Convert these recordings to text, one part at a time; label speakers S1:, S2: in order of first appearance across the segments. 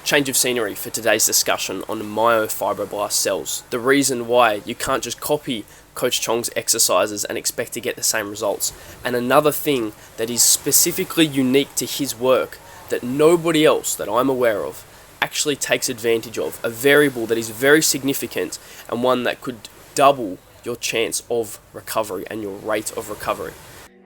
S1: Change of scenery for today's discussion on myofibroblast cells. The reason why you can't just copy Coach Chong's exercises and expect to get the same results. And another thing that is specifically unique to his work that nobody else that I'm aware of actually takes advantage of, a variable that is very significant and one that could double your chance of recovery and your rate of recovery.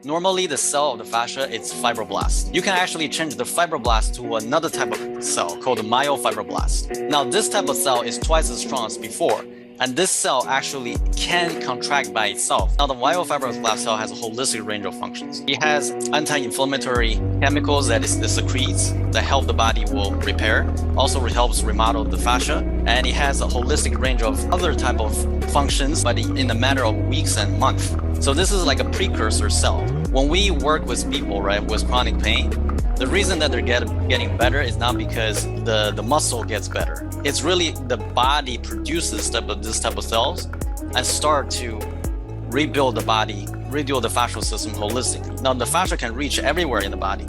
S2: Normally, the cell of the fascia is fibroblast. You can actually change the fibroblast to another type of cell called the myofibroblast. Now, this type of cell is twice as strong as before, and this cell actually can contract by itself. Now, the myofibroblast cell has a holistic range of functions. It has anti-inflammatory chemicals that it secretes that help the body will repair, also helps remodel the fascia, and it has a holistic range of other type of functions, but in a matter of weeks and months. So this is like a precursor cell. When we work with people, right, with chronic pain, the reason that they're getting better is not because the muscle gets better. It's really the body produces this type of cells and start to rebuild the body, rebuild the fascial system holistically. Now, the fascia can reach everywhere in the body.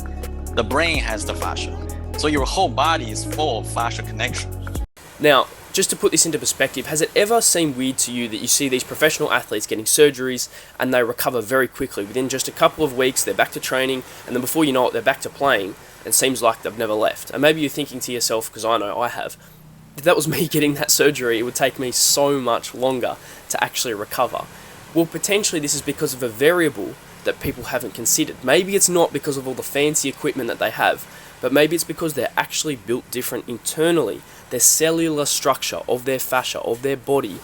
S2: The brain has the fascia. So your whole body is full of fascia connections.
S1: Now, just to put this into perspective, has it ever seemed weird to you that you see these professional athletes getting surgeries and they recover very quickly? Within just a couple of weeks, they're back to training, and then before you know it, they're back to playing, and it seems like they've never left. And maybe you're thinking to yourself, because I know I have, if that was me getting that surgery, it would take me so much longer to actually recover. Well, potentially this is because of a variable that people haven't considered. Maybe it's not because of all the fancy equipment that they have, but maybe it's because they're actually built different internally. Their cellular structure of their fascia, of their body,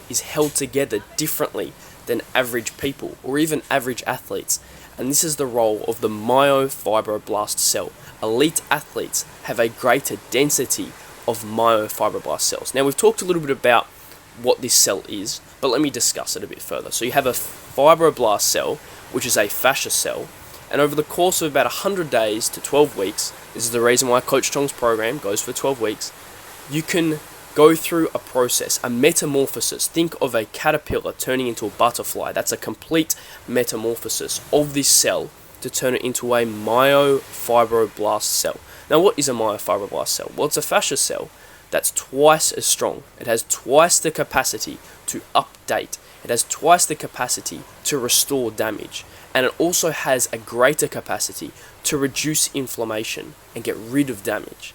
S1: is held together differently than average people or even average athletes. And this is the role of the myofibroblast cell. Elite athletes have a greater density of myofibroblast cells. Now, we've talked a little bit about what this cell is, but let me discuss it a bit further. So you have a fibroblast cell, which is a fascia cell, and over the course of about 100 days to 12 weeks, this is the reason why Coach Chong's program goes for 12 weeks, you can go through a process, a metamorphosis. Think of a caterpillar turning into a butterfly. That's a complete metamorphosis of this cell to turn it into a myofibroblast cell. Now, what is a myofibroblast cell? Well, it's a fascia cell that's twice as strong. It has twice the capacity to update. It has twice the capacity to restore damage. And it also has a greater capacity to reduce inflammation and get rid of damage.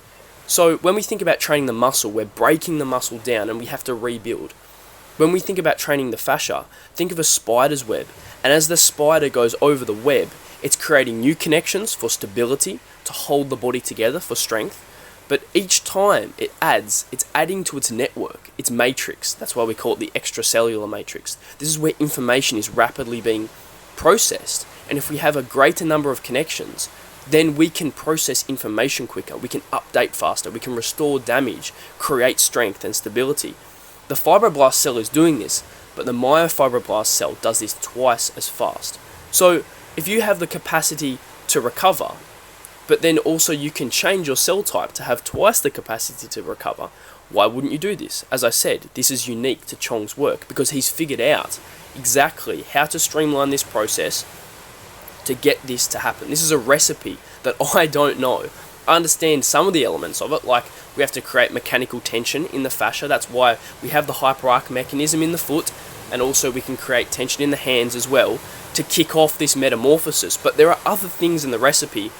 S1: So when we think about training the muscle, we're breaking the muscle down and we have to rebuild. When we think about training the fascia, think of a spider's web. And as the spider goes over the web, it's creating new connections for stability, to hold the body together for strength. But each time it adds, it's adding to its network, its matrix. That's why we call it the extracellular matrix. This is where information is rapidly being processed. And if we have a greater number of connections, then we can process information quicker, we can update faster, we can restore damage, create strength and stability. The fibroblast cell is doing this, but the myofibroblast cell does this twice as fast. So if you have the capacity to recover, but then also you can change your cell type to have twice the capacity to recover, why wouldn't you do this? As I said, this is unique to Chong's work because he's figured out exactly how to streamline this process to get this to happen. This is a recipe that I don't know. I understand some of the elements of it, like we have to create mechanical tension in the fascia. That's why we have the hyperarch mechanism in the foot, and also we can create tension in the hands as well to kick off this metamorphosis. But there are other things in the recipe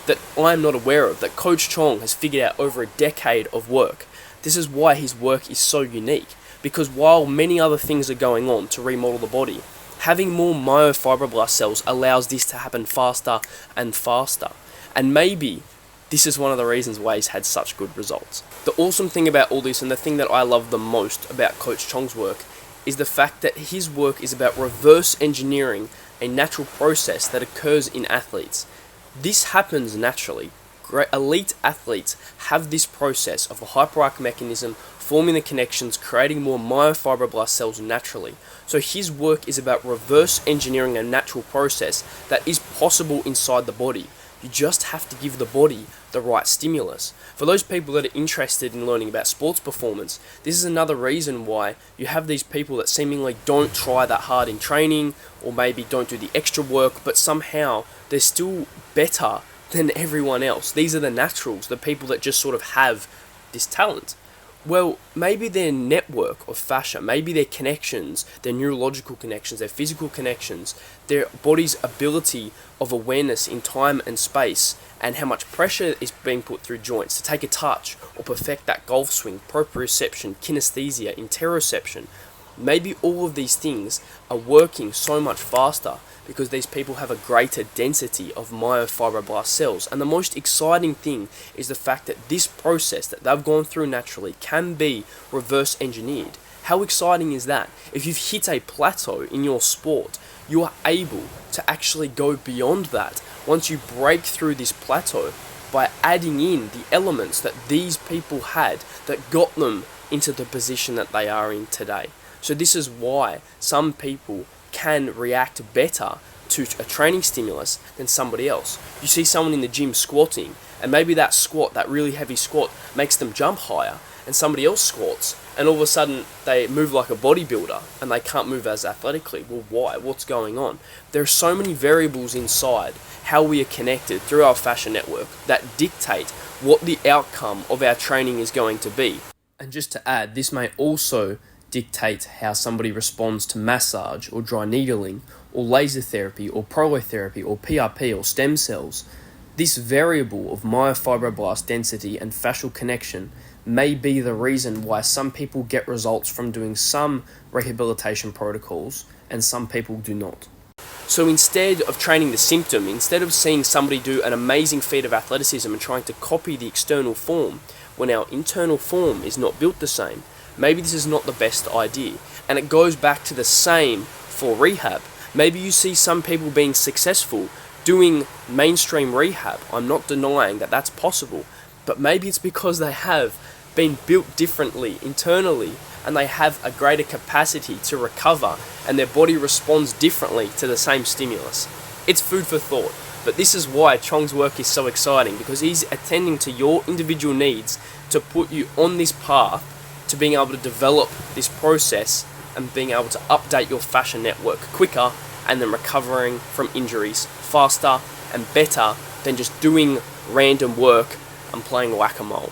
S1: that I'm not aware of, that Coach Chong has figured out over a decade of work. This is why his work is so unique, because while many other things are going on to remodel the body, having more myofibroblast cells allows this to happen faster and faster. And maybe this is one of the reasons why he's had such good results. The awesome thing about all this, and the thing that I love the most about Coach Chong's work, is the fact that his work is about reverse engineering a natural process that occurs in athletes. This happens naturally. Great elite athletes have this process of the hyperarch mechanism forming the connections, creating more myofibroblast cells naturally. So his work is about reverse engineering a natural process that is possible inside the body. You just have to give the body the right stimulus. For those people that are interested in learning about sports performance, this is another reason why you have these people that seemingly don't try that hard in training, or maybe don't do the extra work, but somehow they're still better than everyone else. These are the naturals, the people that just sort of have this talent? Well, maybe their network of fascia, maybe their connections, their neurological connections, their physical connections, their body's ability of awareness in time and space, and how much pressure is being put through joints to take a touch or perfect that golf swing, proprioception, kinesthesia, interoception. Maybe all of these things are working so much faster because these people have a greater density of myofibroblast cells. And the most exciting thing is the fact that this process that they've gone through naturally can be reverse engineered. How exciting is that? If you've hit a plateau in your sport, you are able to actually go beyond that once you break through this plateau by adding in the elements that these people had that got them into the position that they are in today. So this is why some people can react better to a training stimulus than somebody else. You see someone in the gym squatting, and maybe that squat, that really heavy squat, makes them jump higher, and somebody else squats, and all of a sudden they move like a bodybuilder, and they can't move as athletically. Well, why? What's going on? There are so many variables inside how we are connected through our fascia network that dictate what the outcome of our training is going to be. And just to add, this may also dictate how somebody responds to massage or dry needling or laser therapy or prolotherapy or PRP or stem cells. This variable of myofibroblast density and fascial connection may be the reason why some people get results from doing some rehabilitation protocols and some people do not. So instead of training the symptom, instead of seeing somebody do an amazing feat of athleticism and trying to copy the external form when our internal form is not built the same, maybe this is not the best idea. And it goes back to the same for rehab. Maybe you see some people being successful doing mainstream rehab. I'm not denying that that's possible, but maybe it's because they have been built differently internally and they have a greater capacity to recover and their body responds differently to the same stimulus. It's food for thought, but this is why Chong's work is so exciting, because he's attending to your individual needs to put you on this path to being able to develop this process and being able to update your fascia network quicker and then recovering from injuries faster and better than just doing random work and playing whack-a-mole.